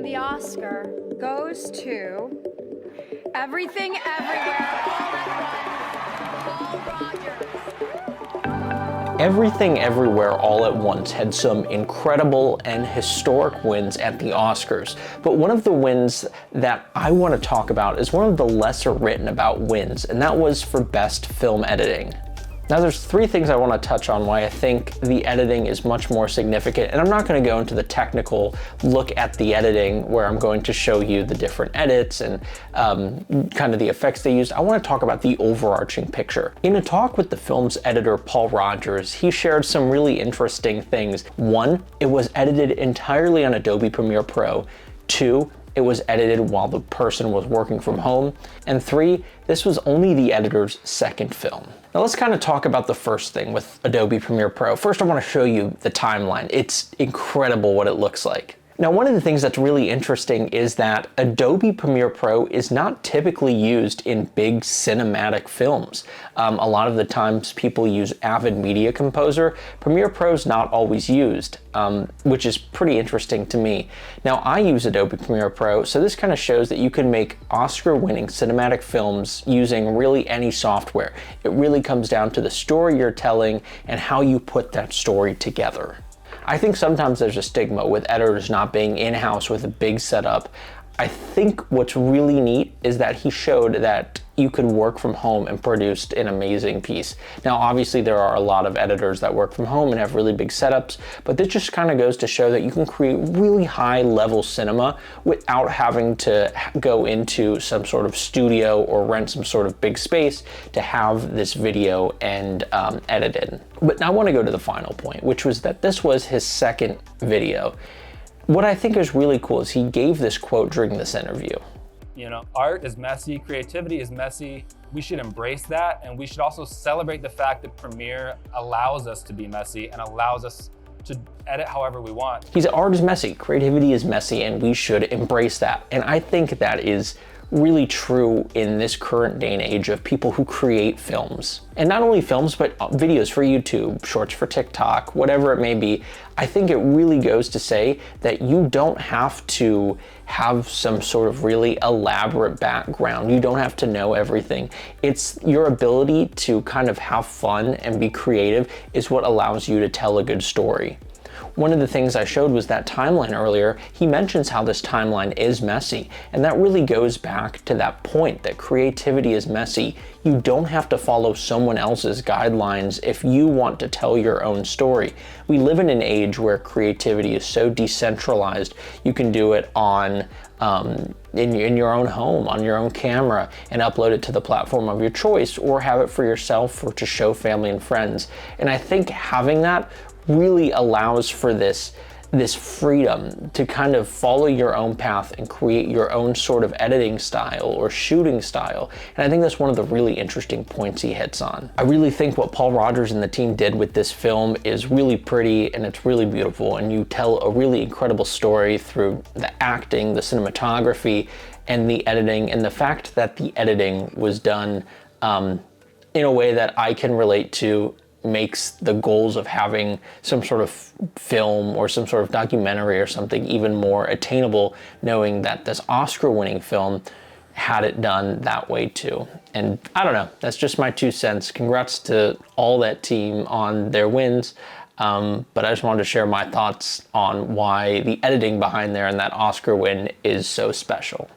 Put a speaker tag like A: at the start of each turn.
A: The Oscar goes to Everything Everywhere All at Once, Paul Rogers.
B: Everything Everywhere All at Once had some incredible and historic wins at the Oscars, but one of the wins that I want to talk about is one of the lesser written about wins, and that was for Best Film Editing. Now there's three things I want to touch on why I think the editing is much more significant, and I'm not going to go into the technical look at the editing where I'm going to show you the different edits and kind of the effects they used. I want to talk about the overarching picture. In a talk with the film's editor, Paul Rogers, he shared some really interesting things. One, it was edited entirely on Adobe Premiere Pro. Two, it was edited while the person was working from home. And three, this was only the editor's second film. Now let's kind of talk about the first thing with Adobe Premiere Pro. First, I want to show you the timeline. It's incredible what it looks like. Now, one of the things that's really interesting is that Adobe Premiere Pro is not typically used in big cinematic films. A lot of the times people use Avid Media Composer. Premiere Pro is not always used, which is pretty interesting to me. Now, I use Adobe Premiere Pro, so this kind of shows that you can make Oscar-winning cinematic films using really any software. It really comes down to the story you're telling and how you put that story together. I think sometimes there's a stigma with editors not being in-house with a big setup. I think what's really neat is that he showed that you could work from home and produce an amazing piece. Now, obviously there are a lot of editors that work from home and have really big setups, but this just kind of goes to show that you can create really high level cinema without having to go into some sort of studio or rent some sort of big space to have this video and edit in. But now I want to go to the final point, which was that this was his second video. What I think is really cool is he gave this quote during this interview.
C: You know, art is messy, creativity is messy. We should embrace that, and we should also celebrate the fact that Premiere allows us to be messy and allows us to edit however we want.
B: He said art is messy, creativity is messy, and we should embrace that. And I think that is really true in this current day and age of people who create films. And not only films, but videos for YouTube, shorts for TikTok, whatever it may be. I think it really goes to say that you don't have to have some sort of really elaborate background. You don't have to know everything. It's your ability to kind of have fun and be creative is what allows you to tell a good story. One of the things I showed was that timeline earlier. He mentions how this timeline is messy, and that really goes back to that point that creativity is messy. You don't have to follow someone else's guidelines if you want to tell your own story. We live in an age where creativity is so decentralized. You can do it on in your own home, on your own camera, and upload it to the platform of your choice, or have it for yourself or to show family and friends. And I think having that really allows for this freedom to kind of follow your own path and create your own sort of editing style or shooting style. And I think that's one of the really interesting points he hits on. I really think what Paul Rogers and the team did with this film is really pretty and it's really beautiful, and you tell a really incredible story through the acting, the cinematography, and the editing, and the fact that the editing was done in a way that I can relate to makes the goals of having some sort of film or some sort of documentary or something even more attainable, knowing that this Oscar-winning film had it done that way too. And I don't know, that's just my 2 cents. Congrats to all that team on their wins. But I just wanted to share my thoughts on why the editing behind there and that Oscar win is so special.